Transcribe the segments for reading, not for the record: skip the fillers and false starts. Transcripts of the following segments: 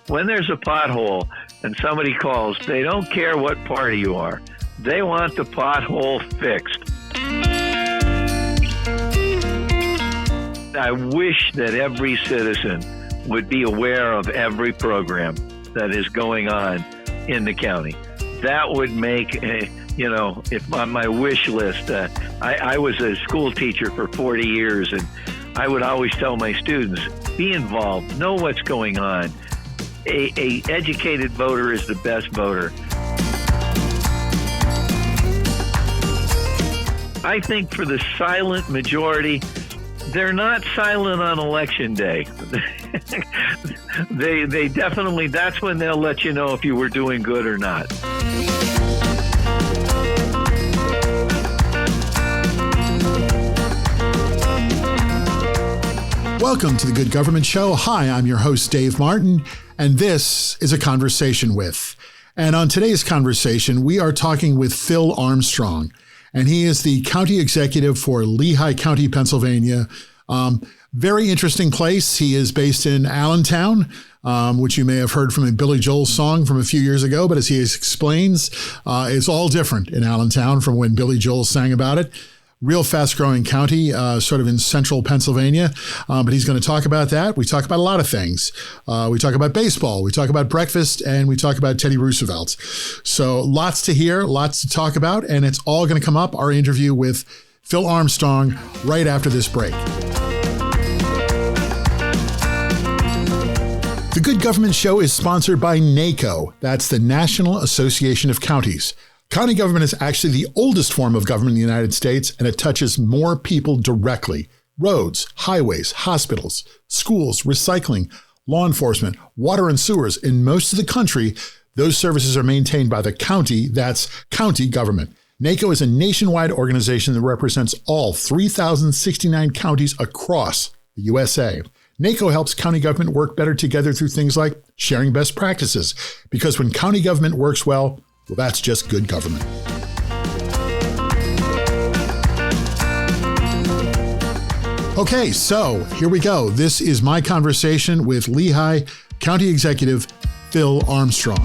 when there's a pothole and somebody calls, they don't care what party you are. They want the pothole fixed. I wish that every citizen would be aware of every program that is going on in the county. That would make, if on my wish list, I was a school teacher for 40 years, and I would always tell my students, be involved, know what's going on. A educated voter is the best voter. I think for the silent majority, they're not silent on election day. They definitely, that's when they'll let you know if you were doing good or not. Welcome to the Good Government Show. Hi, I'm your host, Dave Martin, and this is A Conversation With. And on today's conversation, we are talking with Phil Armstrong, and he is the county executive for Lehigh County, Pennsylvania. Very interesting place. He is based in Allentown, which you may have heard from a Billy Joel song from a few years ago, but as he explains, it's all different in Allentown from when Billy Joel sang about it. Real fast-growing county, sort of in central Pennsylvania, but he's going to talk about that. We talk about a lot of things. We talk about baseball, we talk about breakfast, and we talk about Teddy Roosevelt. So lots to hear, lots to talk about, and it's all going to come up, our interview with Phil Armstrong, right after this break. The Good Government Show is sponsored by NACo. That's the National Association of Counties. County government is actually the oldest form of government in the United States, and it touches more people directly. Roads, highways, hospitals, schools, recycling, law enforcement, water and sewers. In most of the country, those services are maintained by the county. That's county government. NACo is a nationwide organization that represents all 3,069 counties across the USA. NACo helps county government work better together through things like sharing best practices, because when county government works well, that's just good government. Okay, so here we go. This is my conversation with Lehigh County Executive Phil Armstrong.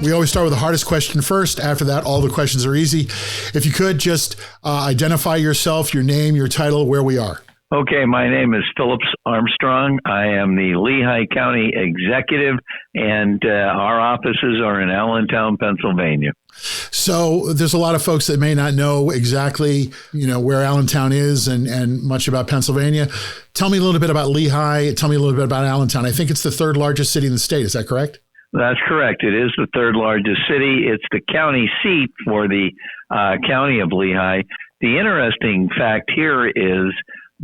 We always start with the hardest question first. After that, all the questions are easy. If you could just identify yourself, your name, your title, where we are. Okay, my name is Phil Armstrong. I am the Lehigh County Executive, and our offices are in Allentown, Pennsylvania. So there's a lot of folks that may not know exactly, where Allentown is and much about Pennsylvania. Tell me a little bit about Lehigh. Tell me a little bit about Allentown. I think it's the third largest city in the state. Is that correct? That's correct. It is the third largest city. It's the county seat for the county of Lehigh. The interesting fact here is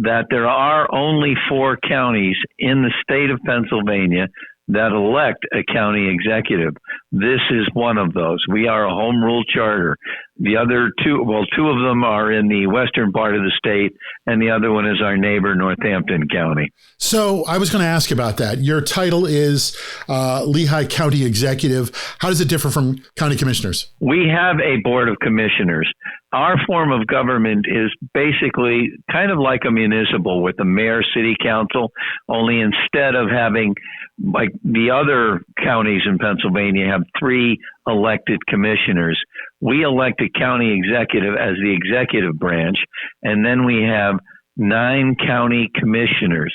that there are only 4 counties in the state of Pennsylvania that elect a county executive. This is one of those. We are a home rule charter. The other 2 of them are in the western part of the state, and the other one is our neighbor, Northampton County. So I was going to ask about that. Your title is Lehigh County Executive. How does it differ from county commissioners? We have a board of commissioners. Our form of government is basically kind of like a municipal with a mayor, city council, only instead of having, like the other counties in Pennsylvania, have 3 elected commissioners. We elect a county executive as the executive branch, and then we have 9 county commissioners.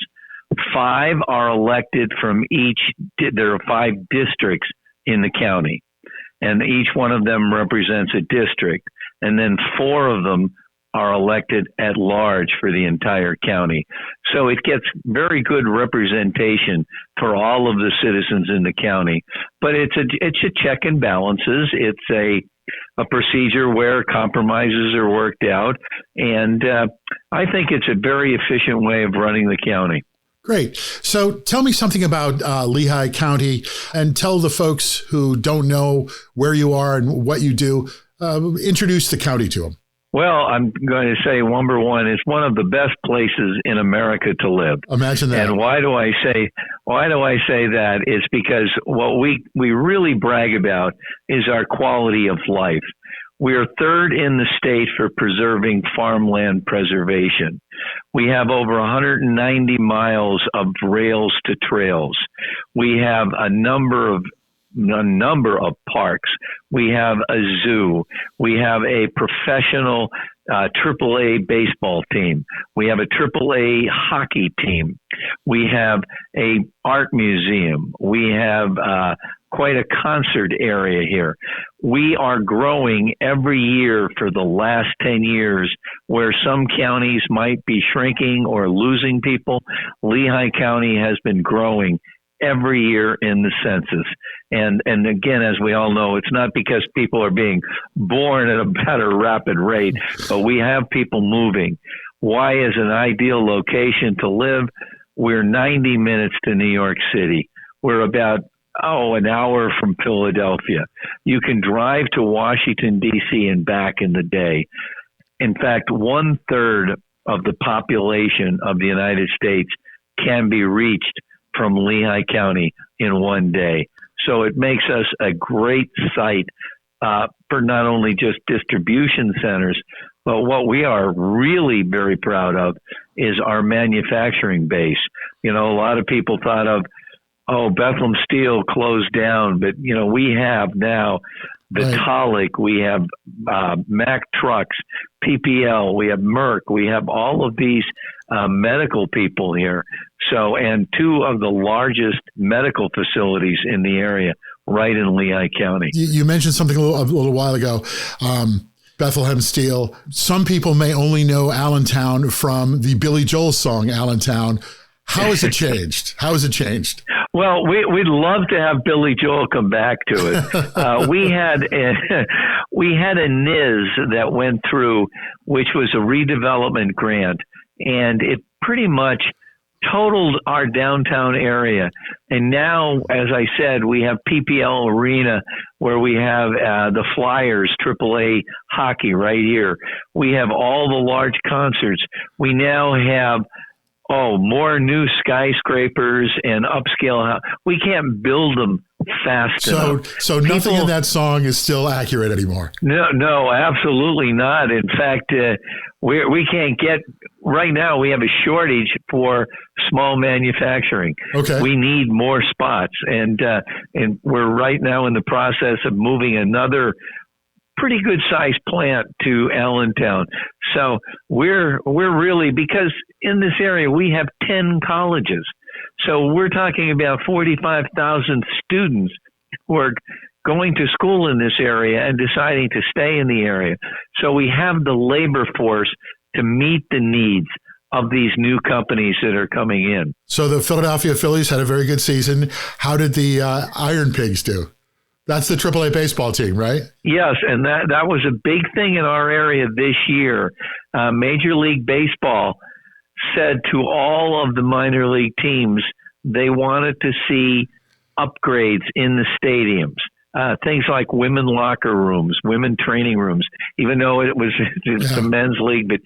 5 are elected from each. There are 5 districts in the county, and each one of them represents a district. And then 4 of them are elected at large for the entire county. So it gets very good representation for all of the citizens in the county. But it's a check and balances. It's a procedure where compromises are worked out. And I think it's a very efficient way of running the county. Great. So tell me something about Lehigh County, and tell the folks who don't know where you are and what you do, introduce the county to them. Well, I'm going to say, number one, it's one of the best places in America to live. Imagine that. And why do I say that? It's because what we really brag about is our quality of life. We are third in the state for preserving farmland preservation. We have over 190 miles of rails to trails. We have a number of parks. We have a zoo. We have a professional AAA baseball team. We have a AAA hockey team. We have a art museum. We have quite a concert area here. We are growing every year for the last 10 years, where some counties might be shrinking or losing people. Lehigh County has been growing every year in the census. And again, as we all know, it's not because people are being born at a rapid rate, but we have people moving. Why is an ideal location to live? We're 90 minutes to New York City. We're about an hour from Philadelphia. You can drive to Washington, D.C. and back in the day. In fact, 1/3 of the population of the United States can be reached from Lehigh County in one day. So it makes us a great site for not only just distribution centers, but what we are really very proud of is our manufacturing base. You know, a lot of people thought of, Bethlehem Steel closed down, but, you know, we have now Vitalik, we have Mack Trucks, PPL, we have Merck, we have all of these medical people here. So, and two of the largest medical facilities in the area right in Lehigh County. You mentioned something a little while ago, Bethlehem Steel. Some people may only know Allentown from the Billy Joel song, Allentown. How has it changed? How has it changed? Well, we'd love to have Billy Joel come back to it. We had a NIS that went through, which was a redevelopment grant, and it pretty much totaled our downtown area. And now, as I said, we have PPL Arena where we have the Flyers, AAA hockey right here. We have all the large concerts. We now have more new skyscrapers and upscale. We can't build them fast enough. So nothing in that song is still accurate anymore. No, absolutely not. In fact, we can't get, right now we have a shortage for small manufacturing. Okay. We need more spots. And we're right now in the process of moving another pretty good sized plant to Allentown. So we're really, because in this area we have 10 colleges. So we're talking about 45,000 students who are going to school in this area and deciding to stay in the area. So we have the labor force to meet the needs of these new companies that are coming in. So the Philadelphia Phillies had a very good season. How did the Iron Pigs do? That's the AAA baseball team, right? Yes, and that was a big thing in our area this year. Major League Baseball said to all of the minor league teams they wanted to see upgrades in the stadiums. Things like women locker rooms, women training rooms, even though it's a men's league, but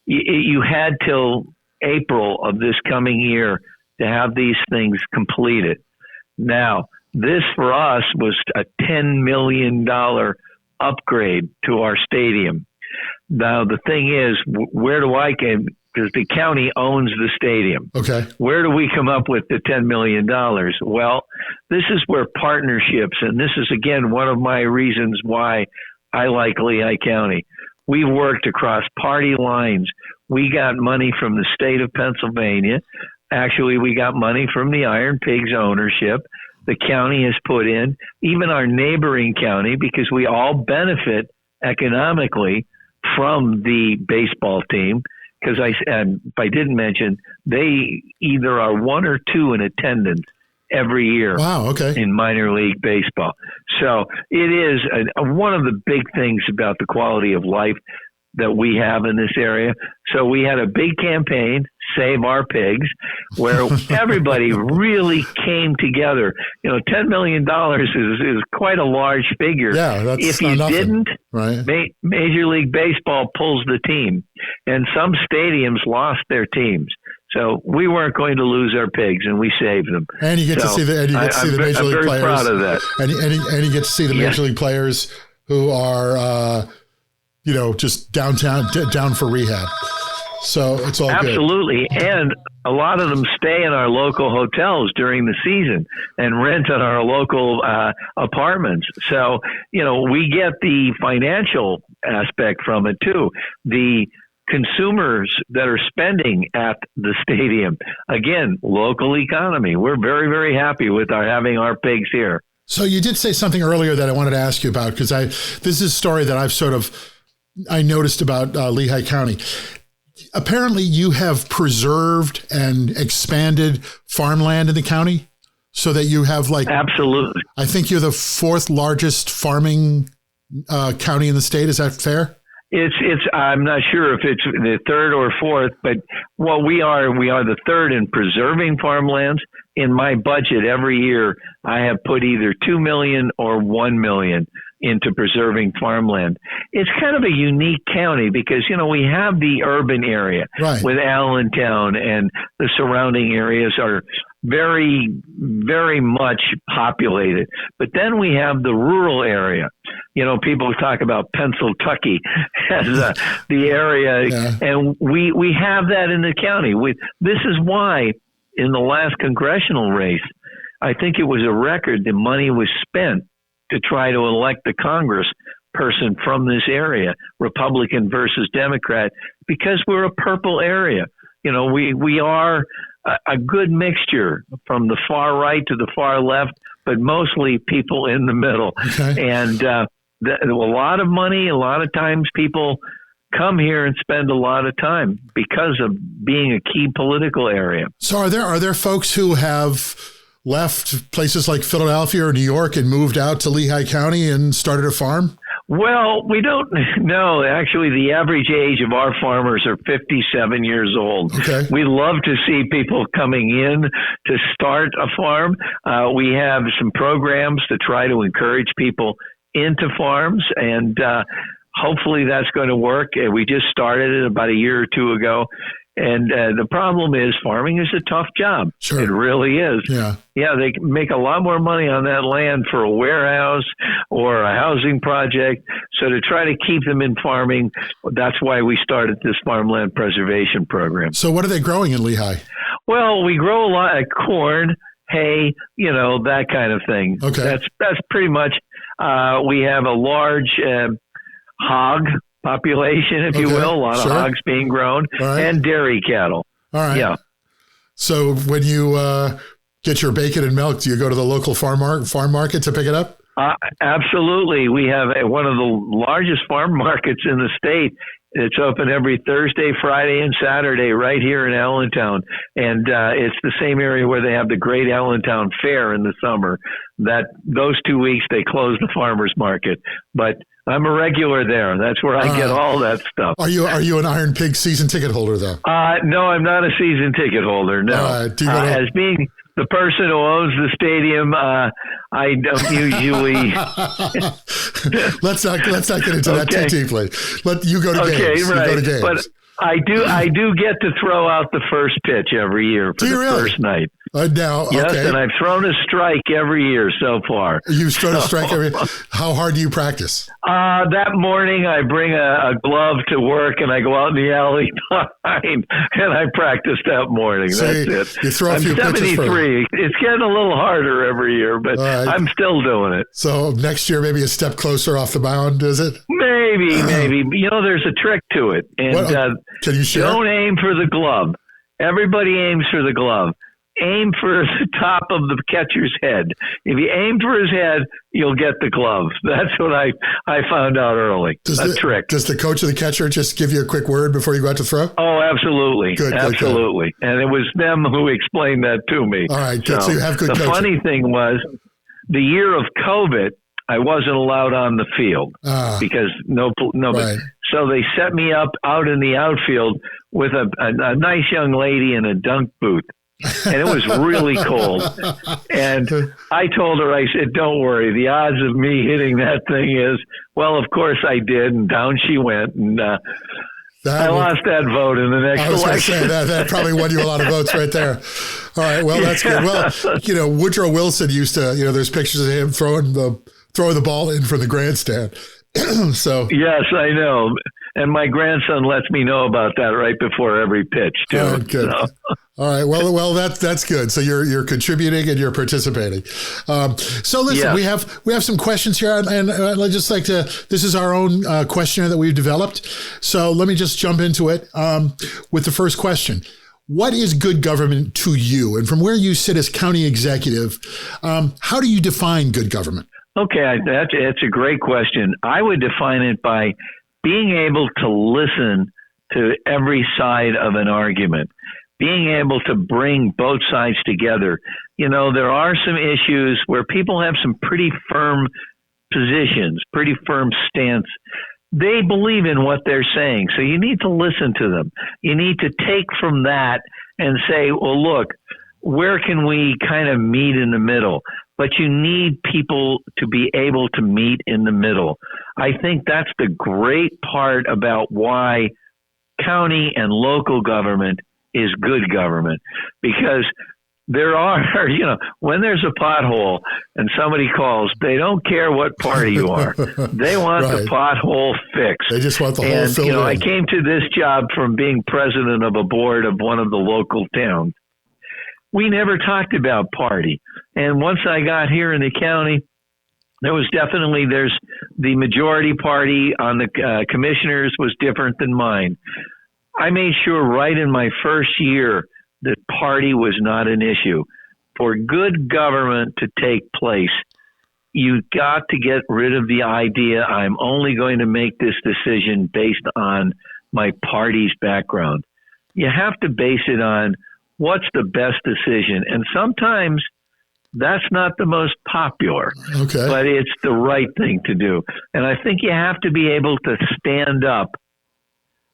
you had till April of this coming year to have these things completed. Now, this for us was a $10 million upgrade to our stadium. Now, the thing is, where do I get, because the county owns the stadium. Okay. Where do we come up with the $10 million? Well, this is where partnerships, and this is, again, one of my reasons why I like Lehigh County. We worked across party lines. We got money from the state of Pennsylvania. Actually, we got money from the Iron Pigs ownership. The county has put in, even our neighboring county, because we all benefit economically from the baseball team. Because if I didn't mention, they either are one or two in attendance every year. Wow, okay. In minor league baseball. So it is one of the big things about the quality of life that we have in this area. So we had a big campaign, Save Our Pigs, where everybody really came together. You know, $10 million is quite a large figure. Yeah, that's if you nothing, didn't, right? Major League Baseball pulls the team, and some stadiums lost their teams. So we weren't going to lose our pigs, and we saved them. And you get to see the Major League players. I'm very proud of that. And you get to see the Major League players who are just downtown, down for rehab. So it's all absolutely. Good. And a lot of them stay in our local hotels during the season and rent on our local apartments. So, we get the financial aspect from it too. The consumers that are spending at the stadium, again, local economy. We're very, very happy with having our pigs here. So you did say something earlier that I wanted to ask you about, because this is a story that I noticed about Lehigh County. Apparently you have preserved and expanded farmland in the county so that you have absolutely. I think you're the fourth largest farming county in the state. Is that fair? I'm not sure if it's the third or fourth, but we are the third in preserving farmlands. In my budget every year, I have put either $2 million or $1 million into preserving farmland. It's kind of a unique county because, we have the urban area with Allentown, and the surrounding areas are very, very much populated. But then we have the rural area. People talk about Pennsyltucky as the area, and we have that in the county. This is why in the last congressional race, I think it was a record, the money was spent to try to elect the Congress person from this area, Republican versus Democrat, because we're a purple area. We are a good mixture from the far right to the far left, but mostly people in the middle. Okay. And a lot of money, a lot of times people come here and spend a lot of time because of being a key political area. So are there folks who have left places like Philadelphia or New York and moved out to Lehigh County and started a farm? Well, we don't know. Actually, the average age of our farmers are 57 years old. Okay. We love to see people coming in to start a farm. We have some programs to try to encourage people into farms, and hopefully that's going to work. We just started it about a year or two ago. And the problem is farming is a tough job. Sure. It really is. Yeah, they make a lot more money on that land for a warehouse or a housing project. So to try to keep them in farming, that's why we started this farmland preservation program. So what are they growing in Lehigh? Well, we grow a lot of corn, hay, that kind of thing. Okay. That's pretty much, we have a large hog population, if you will, a lot of hogs being grown, and dairy cattle. All right. Yeah. So when you get your bacon and milk, do you go to the local farm market to pick it up? Absolutely. We have one of the largest farm markets in the state. It's open every Thursday, Friday, and Saturday right here in Allentown. And it's the same area where they have the Great Allentown Fair in the summer. Those 2 weeks, they close the farmers market. But I'm a regular there. That's where I get all that stuff. Are you an Iron Pig season ticket holder, though? No, I'm not a season ticket holder, no. As being the person who owns the stadium, I don't usually. let's not get into that too deeply. You go to games. Right. You go to games. But I do get to throw out the first pitch every year for first night. Yes, and I've thrown a strike every year so far. You've thrown a strike every. How hard do you practice? That morning, I bring a glove to work, and I go out in the alley behind, and I practice that morning. So that's it. You throw a few pitches. I'm 73. It's getting a little harder every year, but I'm still doing it. So next year, maybe a step closer off the mound, is it? Maybe. There's a trick to it, and can you share? Don't aim for the glove. Everybody aims for the glove. Aim for the top of the catcher's head. If you aim for his head, you'll get the glove. That's what I found out early. Trick. Does the coach or the catcher just give you a quick word before you go out to throw? Oh, absolutely. Absolutely. Good. And it was them who explained that to me. All right. Good. So you have good coaching. The funny thing was, the year of COVID, I wasn't allowed on the field because nobody. Right. So they set me up out in the outfield with a nice young lady in a dunk booth. And it was really cold. And I told her, I said, don't worry. The odds of me hitting that thing is, well, of course I did. And down she went. And I lost that vote in the next election. I was going to say, that probably won you a lot of votes right there. All right. Well, that's good. Well, Woodrow Wilson used to, there's pictures of him throwing the ball in from the grandstand. So yes, I know. And my grandson lets me know about that right before every pitch too. All right, good. So. All right. Well, that's good. So you're contributing and you're participating. So listen, yes. we have some questions here, and I'd just like to. This is our own questionnaire that we've developed. So let me just jump into it with the first question. What is good government to you? And from where you sit as county executive, how do you define good government? Okay, that's a great question. I would define it by being able to listen to every side of an argument, being able to bring both sides together. You know, there are some issues where people have some pretty firm positions, pretty firm stance. They believe in what they're saying, so you need to listen to them. You need to take from that and say, well, look, where can we kind of meet in the middle? But you need people to be able to meet in the middle. I think that's the great part about why county and local government is good government, because there are, you know, when there's a pothole and somebody calls, they don't care what party you are. They want right. the pothole fixed. They just want the hole filled in. I came to this job from being president of a board of one of the local towns. We never talked about party. And once I got here in the county, there's the majority party on the commissioners was different than mine. I made sure right in my first year that party was not an issue. For good government to take place, you got to get rid of the idea I'm only going to make this decision based on my party's background. You have to base it on what's the best decision. And sometimes that's not the most popular, but it's the right thing to do. And I think you have to be able to stand up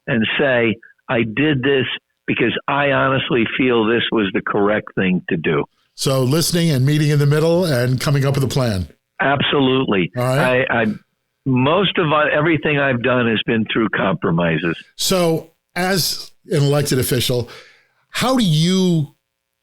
and say, I did this because I honestly feel this was the correct thing to do. So listening and meeting in the middle and coming up with a plan. Absolutely. All right. Most of everything I've done has been through compromises. So as an elected official, how do you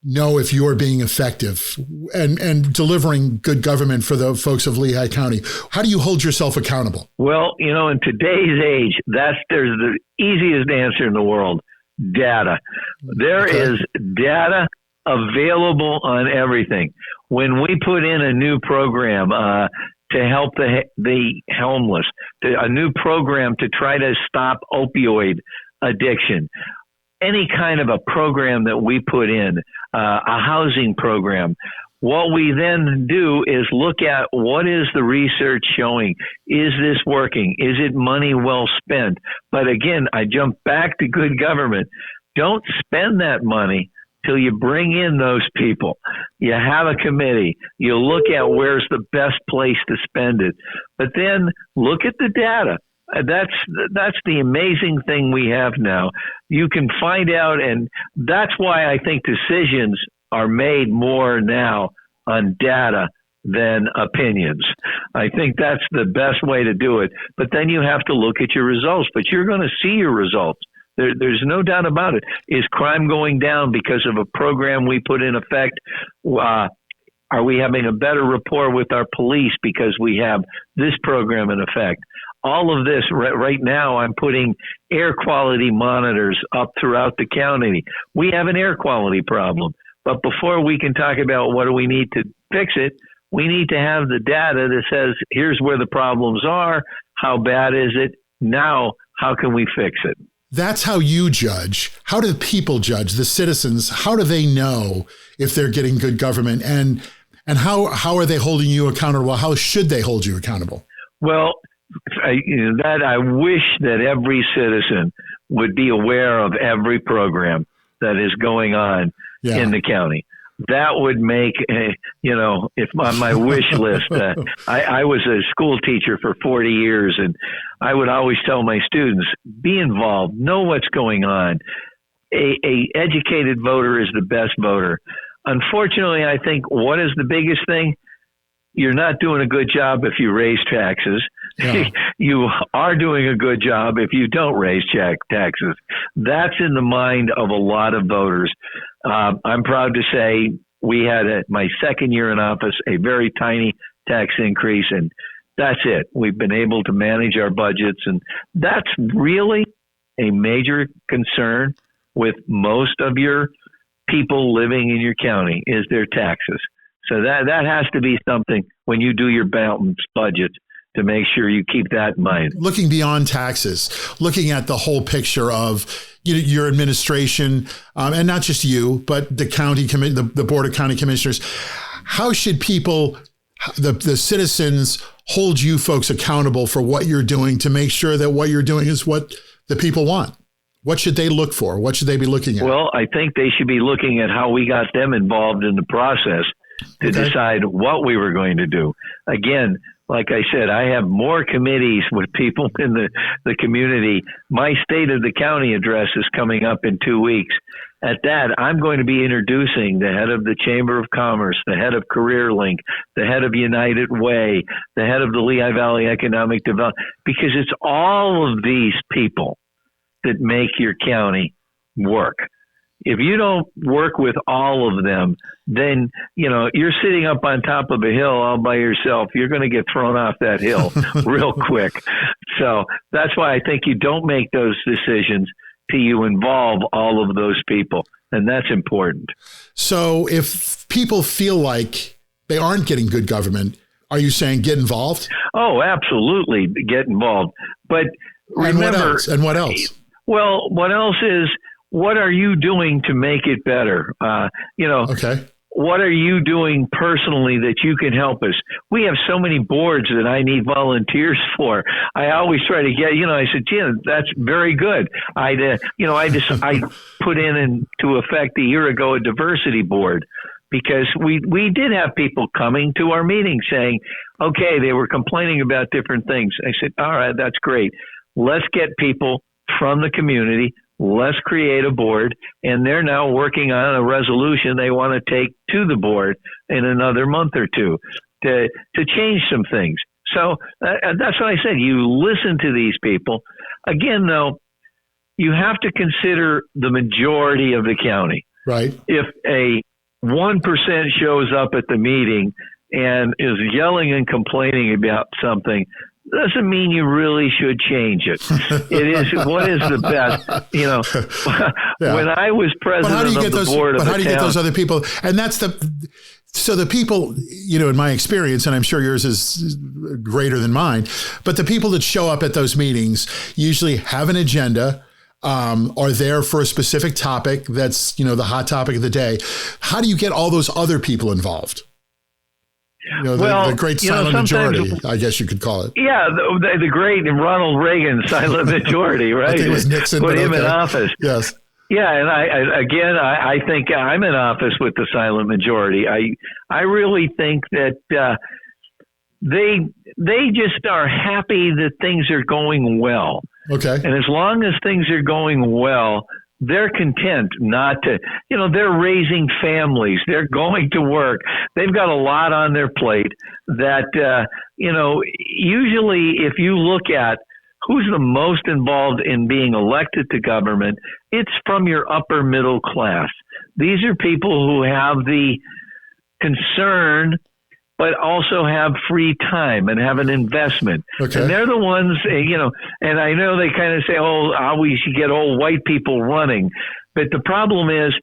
know if you're being effective and delivering good government for the folks of Lehigh County? How do you hold yourself accountable? Well, you know, in today's age, there's the easiest answer in the world: data. There is data available on everything. When we put in a new program to help the homeless, a new program to try to stop opioid addiction, any kind of a program that we put in, a housing program, what we then do is look at what is the research showing. Is this working? Is it money well spent? But again, I jump back to good government. Don't spend that money till you bring in those people. You have a committee. You look at where's the best place to spend it. But then look at the data. That's the amazing thing we have now. You can find out, and that's why I think decisions are made more now on data than opinions. I think that's the best way to do it. But then you have to look at your results. But you're going to see your results. There's no doubt about it. Is crime going down because of a program we put in effect? Are we having a better rapport with our police because we have this program in effect? All of this right now, I'm putting air quality monitors up throughout the county. We have an air quality problem. But before we can talk about what do we need to fix it, we need to have the data that says, here's where the problems are. How bad is it? Now, how can we fix it? That's how you judge. How do people judge, the citizens? How do they know if they're getting good government? And how are they holding you accountable? How should they hold you accountable? Well, I wish that every citizen would be aware of every program that is going on in the county. That would make, if on my wish list, I was a school teacher for 40 years, and I would always tell my students, be involved, know what's going on. A educated voter is the best voter. Unfortunately, I think what is the biggest thing? You're not doing a good job if you raise taxes. Yeah. You are doing a good job if you don't raise taxes. That's in the mind of a lot of voters. I'm proud to say we had, my second year in office, a very tiny tax increase, and That's it. We've been able to manage our budgets, and that's really a major concern with most of your people living in your county is their taxes. So that has to be something when you do your balanced budget to make sure you keep that in mind. Looking beyond taxes, looking at the whole picture of your administration, and not just you, but the county the Board of County Commissioners. How should people, the citizens, hold you folks accountable for what you're doing to make sure that what you're doing is what the people want? What should they look for? What should they be looking at? Well, I think they should be looking at how we got them involved in the process to decide what we were going to do. Again, like I said, I have more committees with people in the community. My State of the County address is coming up in 2 weeks. At that, I'm going to be introducing the head of the Chamber of Commerce, the head of CareerLink, the head of United Way, the head of the Lehigh Valley Economic Development, because it's all of these people that make your county work. If you don't work with all of them, then, you're sitting up on top of a hill all by yourself. You're going to get thrown off that hill real quick. So that's why I think you don't make those decisions till you involve all of those people. And that's important. So if people feel like they aren't getting good government, are you saying get involved? Oh, absolutely. Get involved. But remember. And what else? Well, what else is, what are you doing to make it better? Okay. What are you doing personally that you can help us? We have so many boards that I need volunteers for. I always try to get, I said, Jim, that's very good. I put into effect a year ago a diversity board because we did have people coming to our meetings saying, okay, they were complaining about different things. I said, all right, that's great. Let's get people from the community. Let's create a board, and they're now working on a resolution they want to take to the board in another month or two to change some things. So that's what I said. You listen to these people. Again, though, you have to consider the majority of the county. Right. If a 1% shows up at the meeting and is yelling and complaining about something, doesn't mean you really should change it. It is what is the best, Yeah. When I was president of the board of the town. But how do you get those other people? And that's so the people, in my experience, and I'm sure yours is greater than mine, but the people that show up at those meetings usually have an agenda, are there for a specific topic that's, the hot topic of the day. How do you get all those other people involved? The great silent majority, I guess you could call it. Yeah, the great Ronald Reagan silent majority, right? I think it was Nixon. Put him in office. Yes. Yeah, and I think I'm in office with the silent majority. I really think that they just are happy that things are going well. Okay. And as long as things are going well, they're content not to, they're raising families. They're going to work. They've got a lot on their plate that, usually if you look at who's the most involved in being elected to government, it's from your upper middle class. These are people who have the concern, but also have free time and have an investment. Okay. And they're the ones, and I know they kind of say, we should get old white people running. But the problem is,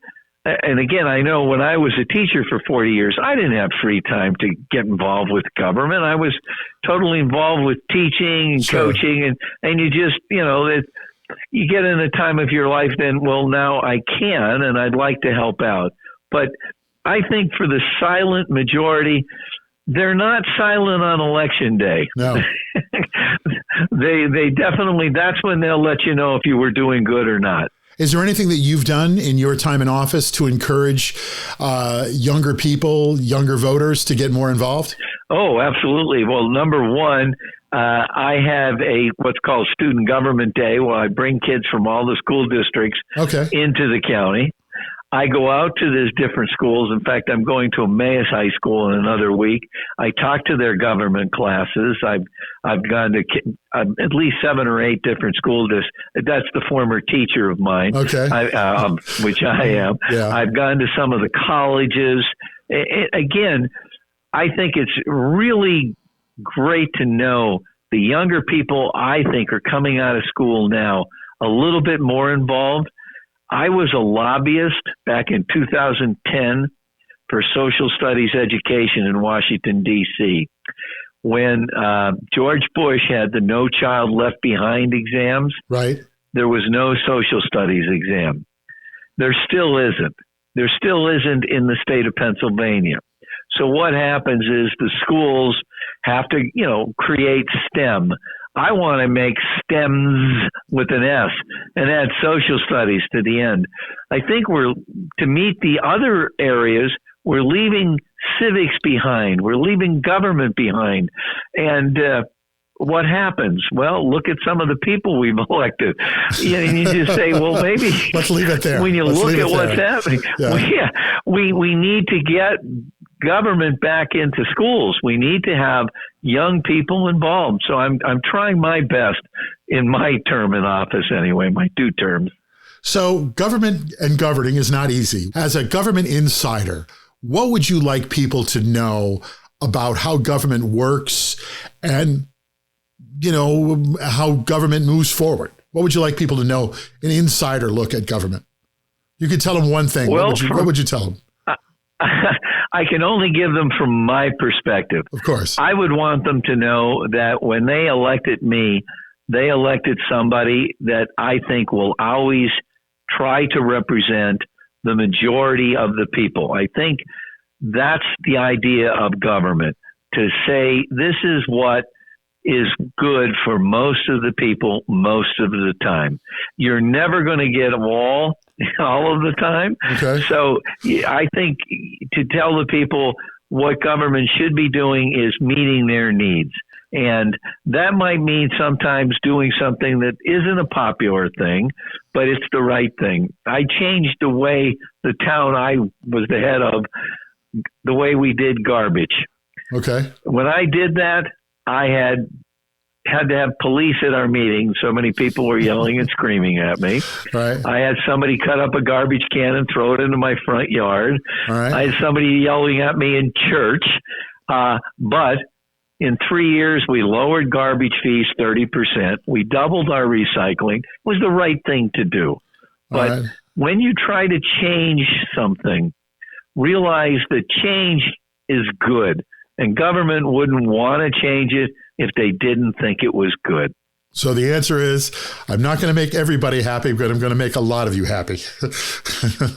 and again, I know when I was a teacher for 40 years, I didn't have free time to get involved with government. I was totally involved with teaching and coaching, and you just, you get in a time of your life then, well, now I can, and I'd like to help out. But I think for the silent majority, they're not silent on election day. No. They definitely, that's when they'll let you know if you were doing good or not. Is there anything that you've done in your time in office to encourage younger people, younger voters to get more involved? Oh, absolutely. Well, number one, I have what's called Student Government Day, where I bring kids from all the school districts into the county. I go out to these different schools. In fact, I'm going to Emmaus High School in another week. I talk to their government classes. I've gone to at least 7 or 8 different schools. That's the former teacher of mine, which I am. Yeah. I've gone to some of the colleges. Again, I think it's really great to know the younger people, I think, are coming out of school now a little bit more involved. I was a lobbyist back in 2010 for social studies education in Washington, D.C. When George Bush had the No Child Left Behind exams, right? There was no social studies exam. There still isn't. There still isn't in the state of Pennsylvania. So what happens is the schools have to, create STEM. I want to make STEMs with an S and add social studies to the end. I think to meet the other areas, we're leaving civics behind. We're leaving government behind. And what happens? Well, look at some of the people we've elected. And you just say, well, maybe let's leave it there. When you look at what's happening, we need to get government back into schools. We need to have young people involved. So I'm trying my best in my term in office anyway, my 2 terms. So government and governing is not easy. As a government insider, what would you like people to know about how government works and, how government moves forward? What would you like people to know? An insider look at government. You could tell them one thing. Well, what would you tell them? I can only give them from my perspective. Of course. I would want them to know that when they elected me, they elected somebody that I think will always try to represent the majority of the people. I think that's the idea of government, to say this is what is good for most of the people most of the time. You're never going to get them all of the time. Okay. So I think to tell the people what government should be doing is meeting their needs. And that might mean sometimes doing something that isn't a popular thing, but it's the right thing. I changed the way the town I was the head of, the way we did garbage. Okay. When I did that, I had to have police at our meeting. So many people were yelling and screaming at me. Right. I had somebody cut up a garbage can and throw it into my front yard. Right. I had somebody yelling at me in church. But in 3 years, we lowered garbage fees 30%. We doubled our recycling. It was the right thing to do. But when you try to change something, realize that change is good. And government wouldn't want to change it if they didn't think it was good. So the answer is, I'm not going to make everybody happy, but I'm going to make a lot of you happy.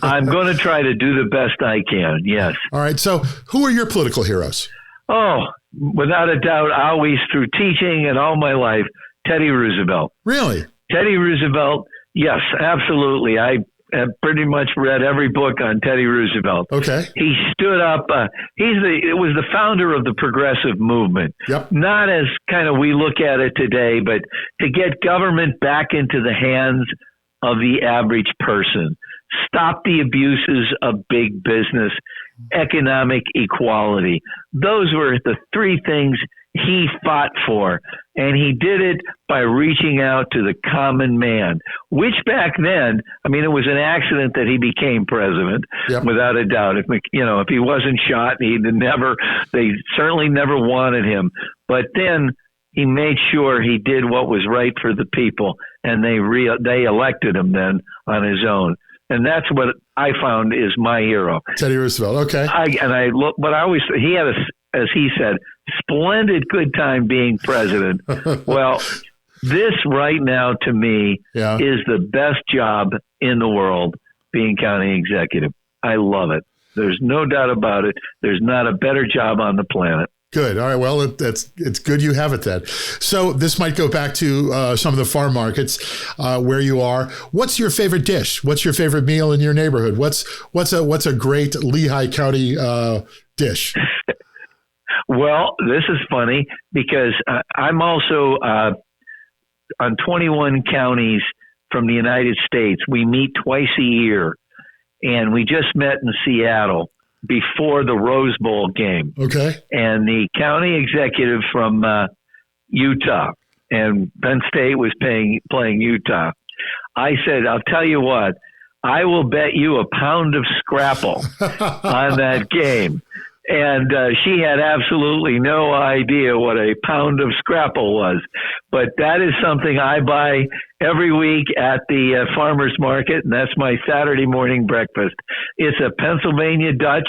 I'm going to try to do the best I can, yes. All right. So who are your political heroes? Oh, without a doubt, always through teaching and all my life, Teddy Roosevelt. Really? Teddy Roosevelt, yes, absolutely. I have pretty much read every book on Teddy Roosevelt. Okay. He stood up. It was the founder of the progressive movement. Yep. Not as kind of we look at it today, but to get government back into the hands of the average person. Stop the abuses of big business, economic equality. Those were the 3 things he fought for. And he did it by reaching out to the common man, which back then, it was an accident that he became president, yep. without a doubt. If he wasn't shot, they certainly never wanted him. But then he made sure he did what was right for the people, and they elected him then on his own. And that's what I found is my hero. Teddy Roosevelt. Okay. He had as he said, splendid good time being president. Well, this right now to me is the best job in the world, being county executive. I love it. There's no doubt about it. There's not a better job on the planet. Good. All right. Well, it's good you have it then. So this might go back to some of the farm markets where you are. What's your favorite dish? What's your favorite meal in your neighborhood? What's a great Lehigh County dish? Well, this is funny because I'm also on 21 counties from the United States. We meet twice a year, and we just met in Seattle before the Rose Bowl game. Okay. And the county executive from Utah, and Penn State was playing Utah. I said, I'll tell you what, I will bet you a pound of scrapple on that game. And she had absolutely no idea what a pound of scrapple was. But that is something I buy every week at the farmer's market, and that's my Saturday morning breakfast. It's a Pennsylvania Dutch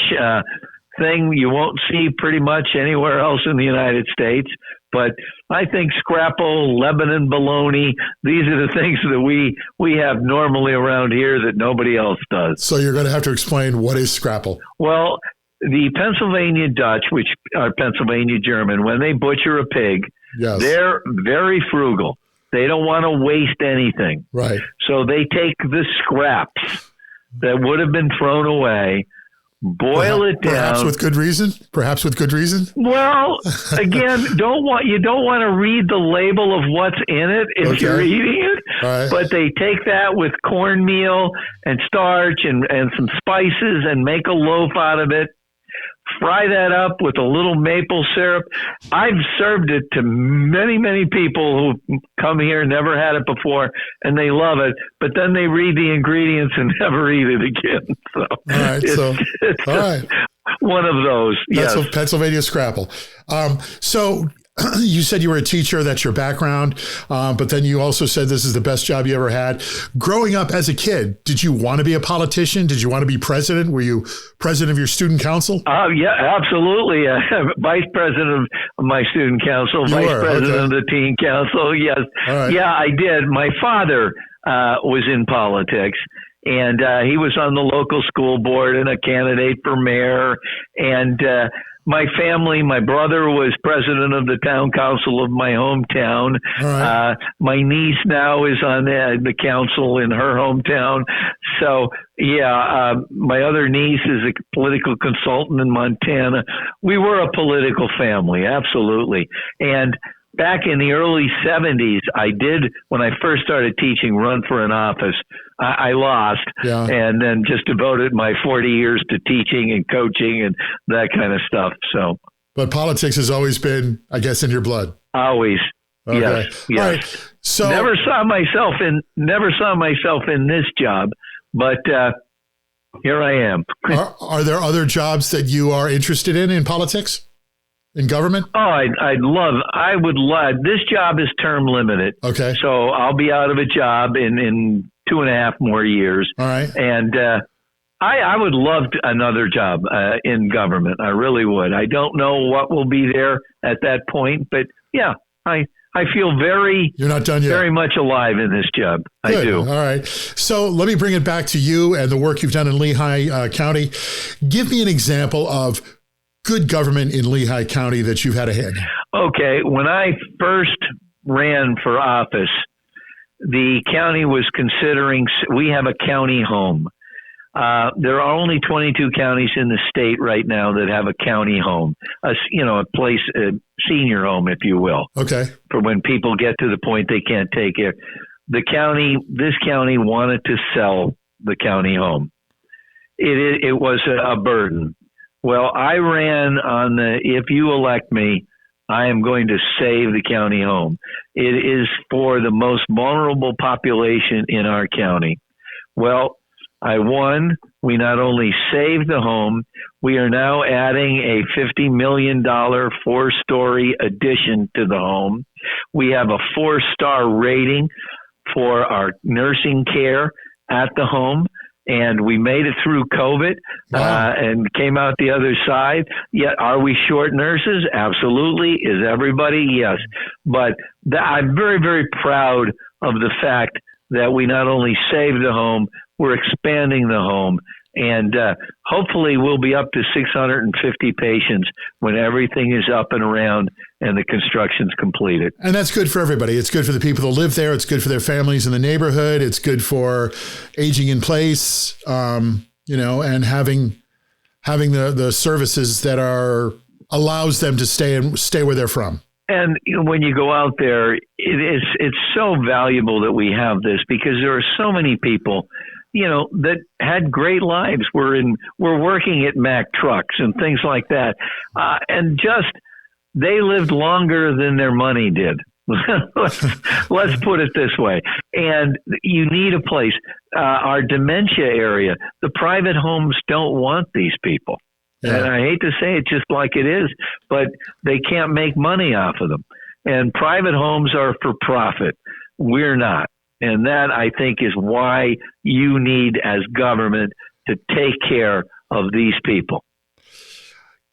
thing you won't see pretty much anywhere else in the United States. But I think scrapple, Lebanon bologna, these are the things that we have normally around here that nobody else does. So you're going to have to explain what is scrapple. Well, the Pennsylvania Dutch, which are Pennsylvania German, when they butcher a pig, yes, they're very frugal. They don't want to waste anything. Right. So they take the scraps that would have been thrown away, boil it down. Perhaps with good reason? Perhaps with good reason? Well, again, you don't want to read the label of what's in it if you're eating it. Right. But they take that with cornmeal and starch and some spices and make a loaf out of it. Fry that up with a little maple syrup. I've served it to many, many people who come here, never had it before, and they love it. But then they read the ingredients and never eat it again. So, all right. One of those. Yes. Pennsylvania scrapple. So you said you were a teacher. That's your background. But then you also said this is the best job you ever had. Growing up as a kid, did you want to be a politician? Did you want to be president? Were you president of your student council? Yeah, absolutely. Vice president of my student council, vice president of the teen council. Yes. Right. Yeah, I did. My father was in politics. And he was on the local school board and a candidate for mayor. And my family, my brother was president of the town council of my hometown. Right. My niece now is on the council in her hometown. So, yeah, my other niece is a political consultant in Montana. We were a political family, absolutely. And back in the early 70s, I did, when I first started teaching, run for an office. I lost, and then just devoted my 40 years to teaching and coaching and that kind of stuff. So, but politics has always been, I guess, in your blood. Always, okay. Yes. All right. So never saw myself in this job, but here I am. Are there other jobs that you are interested in politics? In government? Oh, I would love, this job is term limited. Okay. So I'll be out of a job in 2.5 more years. All right. And I would love another job in government. I really would. I don't know what will be there at that point, but yeah, I feel You're not done yet. Very much alive in this job. Good. I do. All right. So let me bring it back to you and the work you've done in Lehigh County. Give me an example of good government in Lehigh County that you've had a hand in. Okay. When I first ran for office, the county was considering, we have a county home. There are only 22 counties in the state right now that have a county home, a place, a senior home, if you will. Okay. For when people get to the point they can't take it. This county wanted to sell the county home. It was a burden. Well, I ran on if you elect me, I am going to save the county home. It is for the most vulnerable population in our county. Well, I won. We not only saved the home, we are now adding a $50 million 4-story addition to the home. We have a 4-star rating for our nursing care at the home. And we made it through COVID and came out the other side. Yet, are we short nurses? Absolutely. Is everybody? Yes. But I'm very, very proud of the fact that we not only saved the home, we're expanding the home. And hopefully we'll be up to 650 patients when everything is up and around and the construction's completed. And that's good for everybody. It's good for the people that live there. It's good for their families in the neighborhood. It's good for aging in place, and having the services that allows them to stay where they're from. And when you go out there, it's so valuable that we have this because there are so many people that had great lives. We're working at Mack Trucks and things like that. And they lived longer than their money did. Let's put it this way. And you need a place. Our dementia area, the private homes don't want these people. Yeah. And I hate to say it just like it is, but they can't make money off of them. And private homes are for profit. We're not. And that, I think, is why you need, as government, to take care of these people.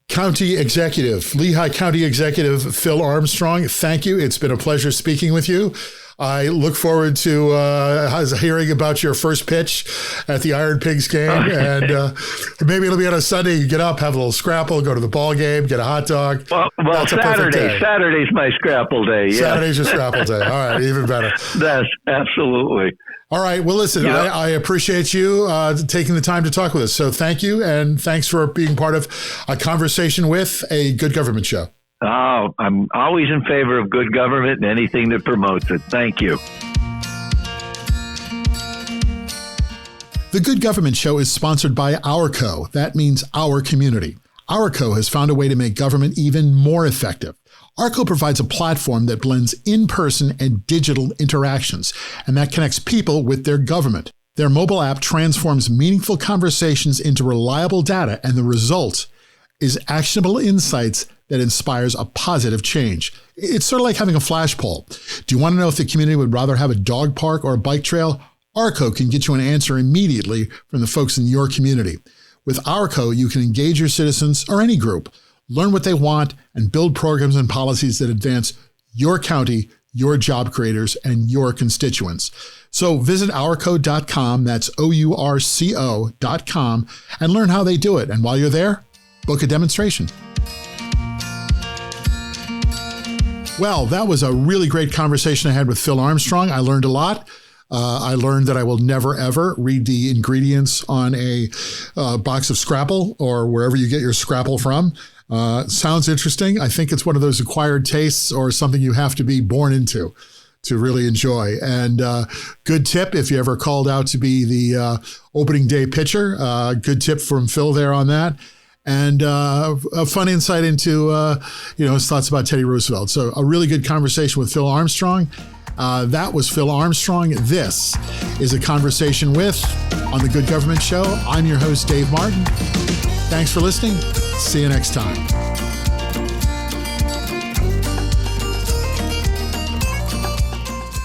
County Executive, Lehigh County Executive Phil Armstrong, thank you. It's been a pleasure speaking with you. I look forward to hearing about your first pitch at the Iron Pigs game. And maybe it'll be on a Sunday. You get up, have a little scrapple, go to the ball game, get a hot dog. Well, Saturday's my scrapple day. Yeah. Saturday's your scrapple day. All right, even better. That's absolutely. All right. Well, listen, I appreciate you taking the time to talk with us. So thank you. And thanks for being part of a conversation with a Good Government Show. Oh, I'm always in favor of good government and anything that promotes it. Thank you. The Good Government Show is sponsored by Ourco. That means our community. Ourco has found a way to make government even more effective. Ourco provides a platform that blends in-person and digital interactions, and that connects people with their government. Their mobile app transforms meaningful conversations into reliable data, and the result is actionable insights that inspires a positive change. It's sort of like having a flash poll. Do you want to know if the community would rather have a dog park or a bike trail? Ourco can get you an answer immediately from the folks in your community. With Ourco, you can engage your citizens or any group, learn what they want, and build programs and policies that advance your county, your job creators, and your constituents. So visit Ourco.com, that's OURCO.com, and learn how they do it. And while you're there, book a demonstration. Well, that was a really great conversation I had with Phil Armstrong. I learned a lot. I learned that I will never, ever read the ingredients on a box of Scrapple or wherever you get your Scrapple from. Sounds interesting. I think it's one of those acquired tastes or something you have to be born into to really enjoy. And good tip if you ever called out to be the opening day pitcher. Good tip from Phil there on that. And a fun insight into his thoughts about Teddy Roosevelt. So a really good conversation with Phil Armstrong. That was Phil Armstrong. This is A Conversation With on The Good Government Show. I'm your host, Dave Martin. Thanks for listening. See you next time.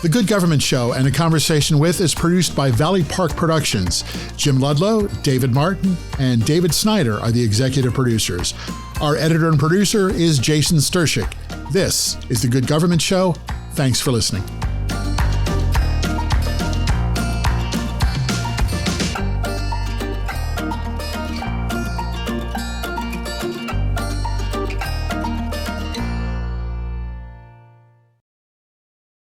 The Good Government Show and A Conversation With is produced by Valley Park Productions. Jim Ludlow, David Martin, and David Snyder are the executive producers. Our editor and producer is Jason Stershic. This is The Good Government Show. Thanks for listening.